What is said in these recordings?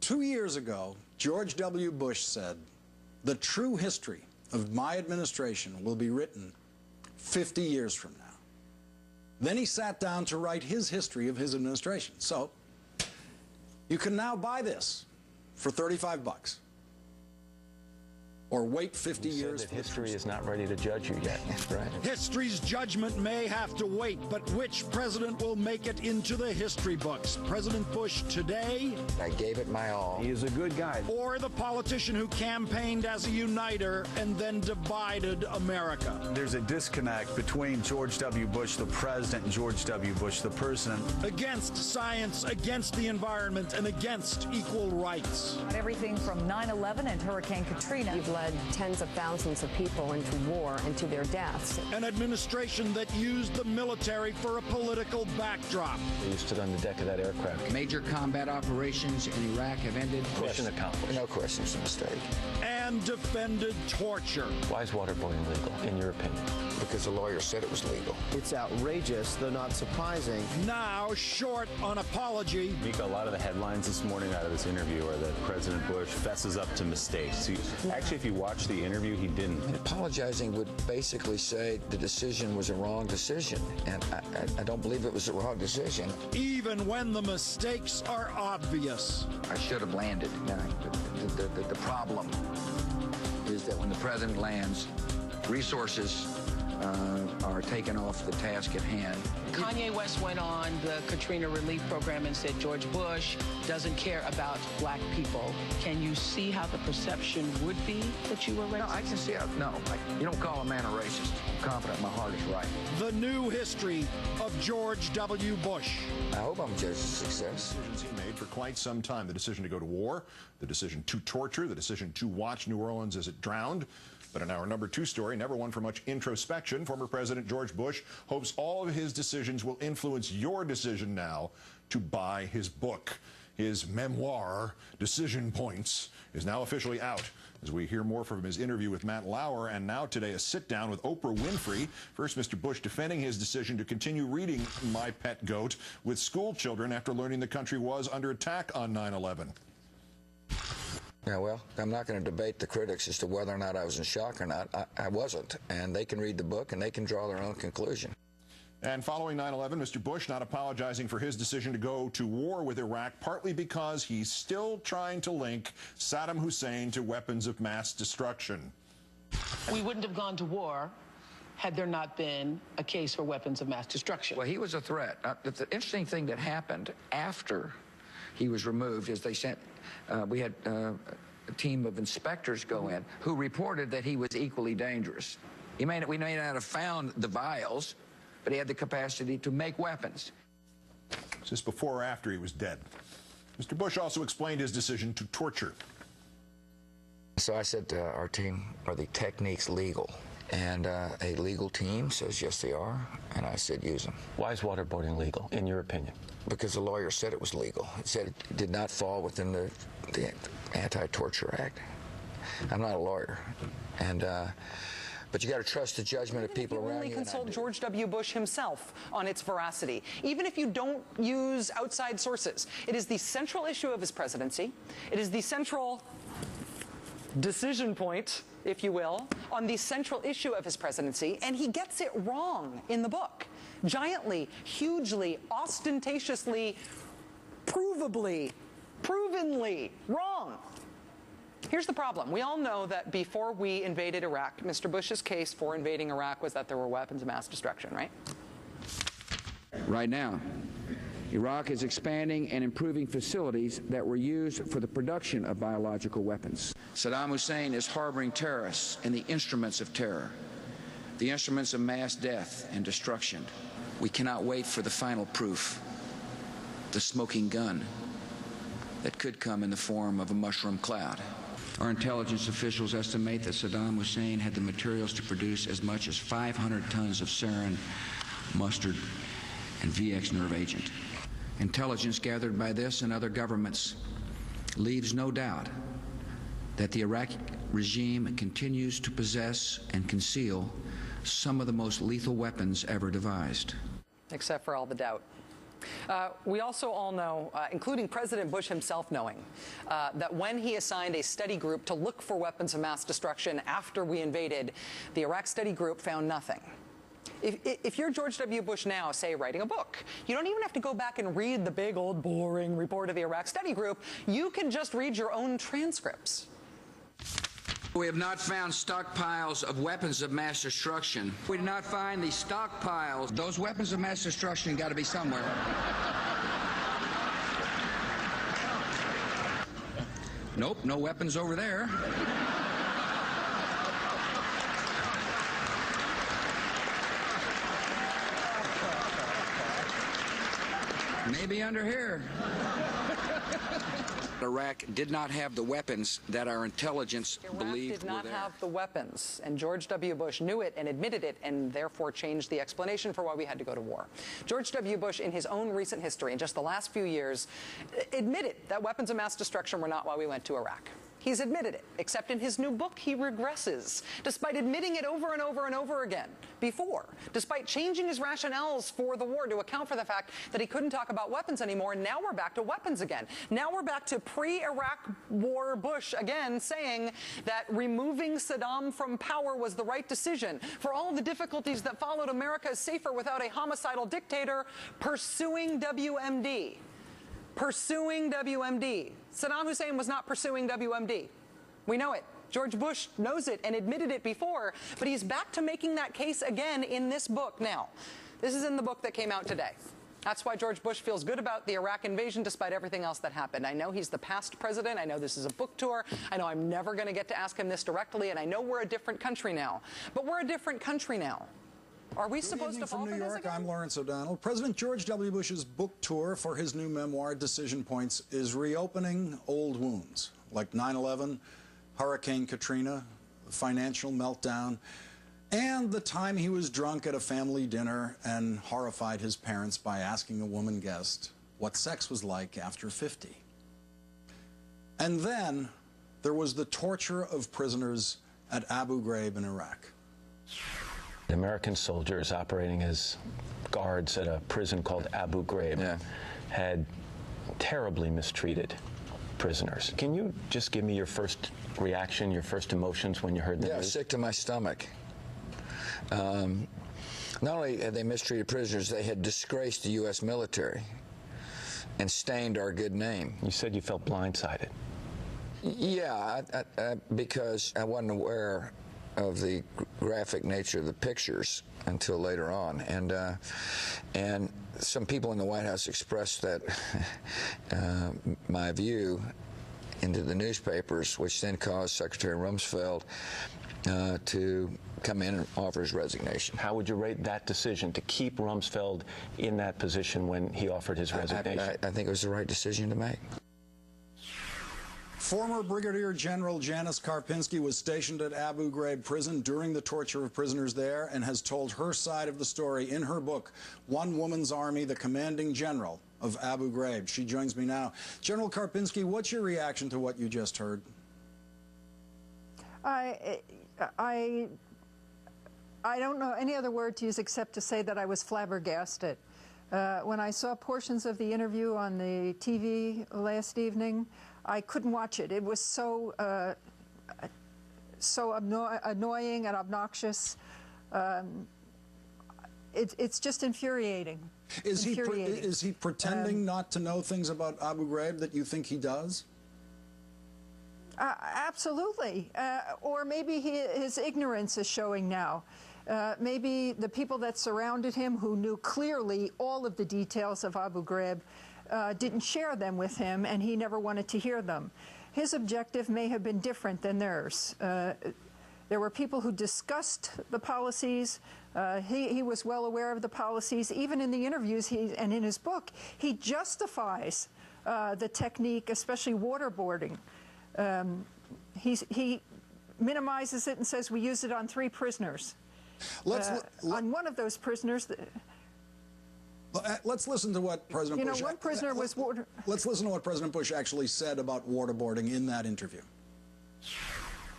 2 years ago, George W. Bush said, "The true history of my administration will be written 50 years from now." Then he sat down to write his history of his administration. So you can now buy this for $35. Or wait 50 years. That history is not ready to judge you yet, right? History's judgment may have to wait, but which president will make it into the history books? President Bush today? I gave it my all. He is a good guy. Or the politician who campaigned as a uniter and then divided America? There's a disconnect between George W. Bush, the president, and George W. Bush, the person. Against science, against the environment, and against equal rights. Everything from 9/11 and Hurricane Katrina. You've led tens of thousands of people into war and to their deaths. An administration that used the military for a political backdrop. You stood on the deck of that aircraft. Major combat operations in Iraq have ended. Mission accomplished. No question it's a mistake. And defended torture. Why is waterboarding legal, in your opinion? Because the lawyer said it was legal. It's outrageous, though not surprising. Now short on apology. Mika, a lot of the headlines this morning out of this interview are that President Bush fesses up to mistakes. Actually, if you watch the interview, he didn't. And apologizing would basically say the decision was a wrong decision, and I don't believe it was a wrong decision. Even when the mistakes are obvious. I should have landed. The problem is that when the president lands, resources are taken off the task at hand. Kanye West went on the Katrina relief program and said George Bush doesn't care about black people. Can you see how the perception would be that you were racist? No, I can see how. No, you don't call a man a racist. I'm confident my heart is right. The new history of George W. Bush. I hope I'm a judge of success. Decisions he made for quite some time. The decision to go to war, the decision to torture, the decision to watch New Orleans as it drowned. But in our number 2 story, never one for much introspection, former President George Bush hopes all of his decisions will influence your decision now to buy his book. His memoir, Decision Points, is now officially out. As we hear more from his interview with Matt Lauer, and now today a sit-down with Oprah Winfrey. First, Mr. Bush defending his decision to continue reading My Pet Goat with school children after learning the country was under attack on 9/11. Yeah, well, I'm not going to debate the critics as to whether or not I was in shock or not. I wasn't, and they can read the book and they can draw their own conclusion. And following 9/11, Mr. Bush not apologizing for his decision to go to war with Iraq, partly because he's still trying to link Saddam Hussein to weapons of mass destruction. We wouldn't have gone to war had there not been a case for weapons of mass destruction. Well, he was a threat. The interesting thing that happened after he was removed is they sent, we had a team of inspectors go in who reported that he was equally dangerous. We may not have found the vials, but he had the capacity to make weapons. Is this before or after he was dead? Mr. Bush also explained his decision to torture. So I said to our team, are the techniques legal? And a legal team says, yes, they are. And I said, use them. Why is waterboarding legal, in your opinion? Because the lawyer said it was legal. It said it did not fall within the Anti-Torture Act. I'm not a lawyer. And but you got to trust the judgment of people around you. You only consult George W. Bush himself on its veracity, even if you don't use outside sources. It is the central issue of his presidency. It is the central decision point, if you will, on the central issue of his presidency, and he gets it wrong in the book. Giantly, hugely, ostentatiously, provenly wrong. Here's the problem. We all know that before we invaded Iraq, Mr. Bush's case for invading Iraq was that there were weapons of mass destruction, right? Right now, Iraq is expanding and improving facilities that were used for the production of biological weapons. Saddam Hussein is harboring terrorists and the instruments of terror, the instruments of mass death and destruction. We cannot wait for the final proof, the smoking gun that could come in the form of a mushroom cloud. Our intelligence officials estimate that Saddam Hussein had the materials to produce as much as 500 tons of sarin, mustard, and VX nerve agent. Intelligence gathered by this and other governments leaves no doubt that the Iraqi regime continues to possess and conceal some of the most lethal weapons ever devised. Except for all the doubt. We also all know, including President Bush himself knowing, that when he assigned a study group to look for weapons of mass destruction after we invaded, the Iraq study group found nothing. If you're George W. Bush now, say, writing a book, you don't even have to go back and read the big, old, boring report of the Iraq study group. You can just read your own transcripts. We have not found stockpiles of weapons of mass destruction. We did not find these stockpiles. Those weapons of mass destruction got to be somewhere. Nope, no weapons over there. Maybe under here. Iraq did not have the weapons that our intelligence believed were there. Iraq did not have the weapons, and George W. Bush knew it and admitted it, and therefore changed the explanation for why we had to go to war. George W. Bush, in his own recent history, in just the last few years, admitted that weapons of mass destruction were not why we went to Iraq. He's admitted it, except in his new book, he regresses, despite admitting it over and over and over again before, despite changing his rationales for the war to account for the fact that he couldn't talk about weapons anymore. And now we're back to weapons again. Now we're back to pre-Iraq war Bush again, saying that removing Saddam from power was the right decision. For all of the difficulties that followed, America is safer without a homicidal dictator, pursuing WMD. Pursuing WMD. Saddam Hussein was not pursuing WMD. We know it. George Bush knows it and admitted it before, but he's back to making that case again in this book now. This is in the book that came out today. That's why George Bush feels good about the Iraq invasion despite everything else that happened. I know he's the past president. I know this is a book tour. I know I'm never going to get to ask him this directly, and I know we're a different country now. But we're a different country now. Are we supposed to fall for this again? From New York, I'm Lawrence O'Donnell. President George W. Bush's book tour for his new memoir, Decision Points, is reopening old wounds, like 9/11, Hurricane Katrina, the financial meltdown, and the time he was drunk at a family dinner and horrified his parents by asking a woman guest what sex was like after 50. And then there was the torture of prisoners at Abu Ghraib in Iraq. American soldiers operating as guards at a prison called Abu Ghraib had terribly mistreated prisoners. Can you just give me your first reaction, your first emotions when you heard the news? Sick to my stomach. Not only had they mistreated prisoners, they had disgraced the U.S. military and stained our good name. You said you felt blindsided. Yeah, because I wasn't aware of the graphic nature of the pictures until later on, and some people in the White House expressed that my view into the newspapers, which then caused Secretary Rumsfeld to come in and offer his resignation. How would you rate that decision to keep Rumsfeld in that position when he offered his resignation? I think it was the right decision to make. Former Brigadier General Janis Karpinski was stationed at Abu Ghraib prison during the torture of prisoners there and has told her side of the story in her book, One Woman's Army, the Commanding General of Abu Ghraib. She joins me now. General Karpinski, what's your reaction to what you just heard? I don't know any other word to use except to say that I was flabbergasted. When I saw portions of the interview on the TV last evening, I couldn't watch it. It was so annoying and obnoxious. It's just infuriating. Is he pretending not to know things about Abu Ghraib that you think he does? Absolutely. Or maybe his ignorance is showing now. Maybe the people that surrounded him, who knew clearly all of the details of Abu Ghraib, didn't share them with him, and he never wanted to hear them. His objective may have been different than theirs. There were people who discussed the policies. He was well aware of the policies. Even in the interviews and in his book, he justifies the technique, especially waterboarding. He minimizes it and says we used it on 3 prisoners. On one of those prisoners... Let's listen to what President Bush... one prisoner was... Let's listen to what President Bush actually said about waterboarding in that interview.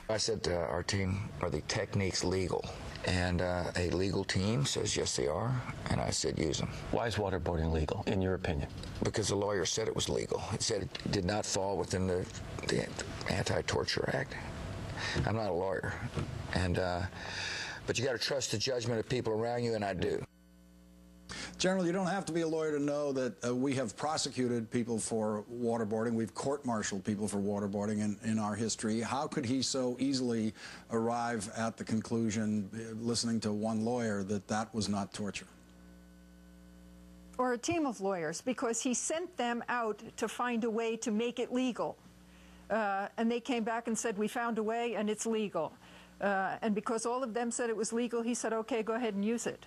I said to our team, are the techniques legal? And a legal team says, yes, they are. And I said, use them. Why is waterboarding legal, in your opinion? Because the lawyer said it was legal. It said it did not fall within the Anti-Torture Act. I'm not a lawyer. But you got to trust the judgment of people around you, and I do. General, you don't have to be a lawyer to know that we have prosecuted people for waterboarding. We've court-martialed people for waterboarding in our history. How could he so easily arrive at the conclusion, listening to one lawyer, that that was not torture? Or a team of lawyers, because he sent them out to find a way to make it legal. And they came back and said, we found a way and it's legal. And because all of them said it was legal, he said, okay, go ahead and use it.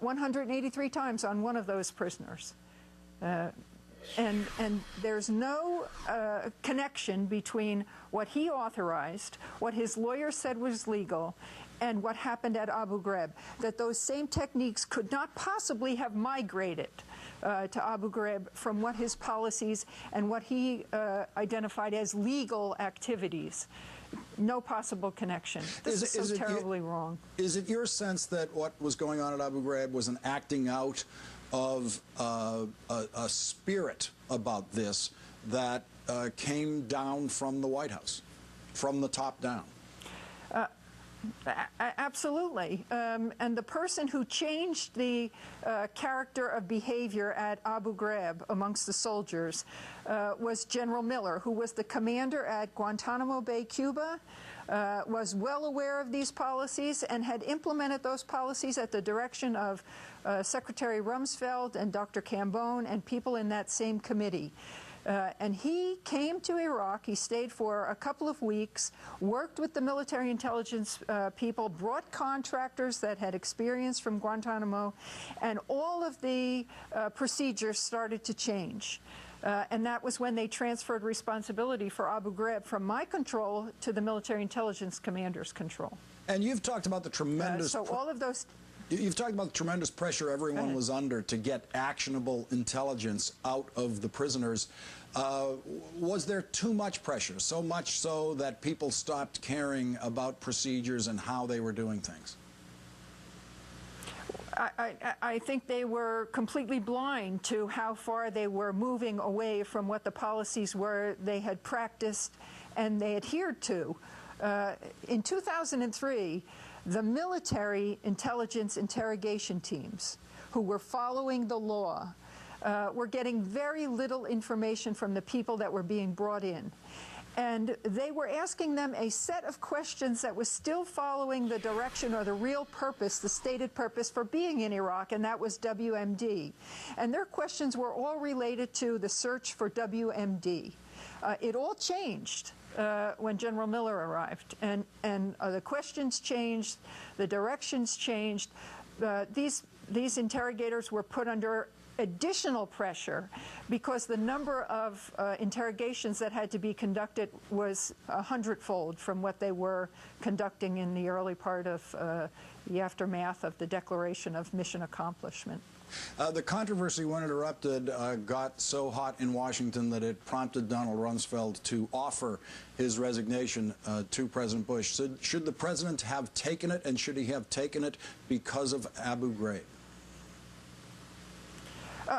183 times on one of those prisoners. And there's no connection between what he authorized, what his lawyer said was legal, and what happened at Abu Ghraib. That those same techniques could not possibly have migrated to Abu Ghraib from what his policies and what he identified as legal activities. No possible connection. This is so terribly wrong. Is it your sense that what was going on at Abu Ghraib was an acting out of a spirit about this that came down from the White House, from the top down? Absolutely. And the person who changed the character of behavior at Abu Ghraib amongst the soldiers was General Miller, who was the commander at Guantanamo Bay, Cuba, was well aware of these policies and had implemented those policies at the direction of Secretary Rumsfeld and Dr. Cambone and people in that same committee. And he came to Iraq. He stayed for a couple of weeks, worked with the military intelligence people, brought contractors that had experience from Guantanamo, and all of the procedures started to change. And that was when they transferred responsibility for Abu Ghraib from my control to the military intelligence commander's control. And you've talked about the tremendous... So all of those... You've talked about the tremendous pressure everyone was under to get actionable intelligence out of the prisoners. Was there too much pressure, so much so that people stopped caring about procedures and how they were doing things? I think they were completely blind to how far they were moving away from what the policies were they had practiced and they adhered to. In 2003, the military intelligence interrogation teams who were following the law were getting very little information from the people that were being brought in. And they were asking them a set of questions that was still following the direction or the real purpose, the stated purpose for being in Iraq, and that was WMD. And their questions were all related to the search for WMD. It all changed when General Miller arrived, and the questions changed, the directions changed. These interrogators were put under additional pressure because the number of interrogations that had to be conducted was 100-fold from what they were conducting in the early part of the aftermath of the Declaration of Mission Accomplishment. The controversy, when it erupted, got so hot in Washington that it prompted Donald Rumsfeld to offer his resignation to President Bush. So should the president have taken it, and should he have taken it because of Abu Ghraib?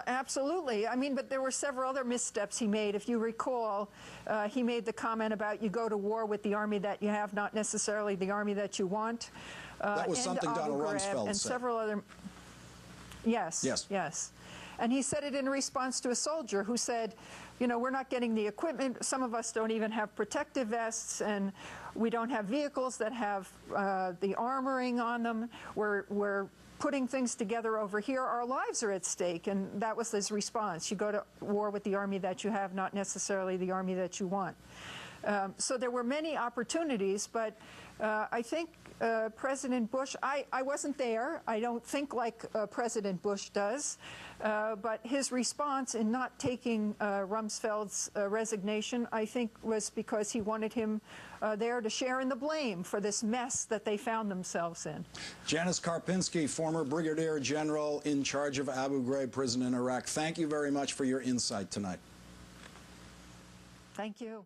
Absolutely. I mean, but there were several other missteps he made. If you recall, he made the comment about you go to war with the army that you have, not necessarily the army that you want. That was something Donald Rumsfeld and said. Several other... Yes, yes. And he said it in response to a soldier who said, you know, we're not getting the equipment. Some of us don't even have protective vests, and we don't have vehicles that have the armoring on them. We're putting things together over here. Our lives are at stake. And that was his response. You go to war with the army that you have, not necessarily the army that you want. So there were many opportunities, but I think President Bush, I wasn't there. I don't think like President Bush does. But his response in not taking Rumsfeld's resignation, I think, was because he wanted him there to share in the blame for this mess that they found themselves in. Janis Karpinski, former Brigadier General in charge of Abu Ghraib prison in Iraq, thank you very much for your insight tonight. Thank you.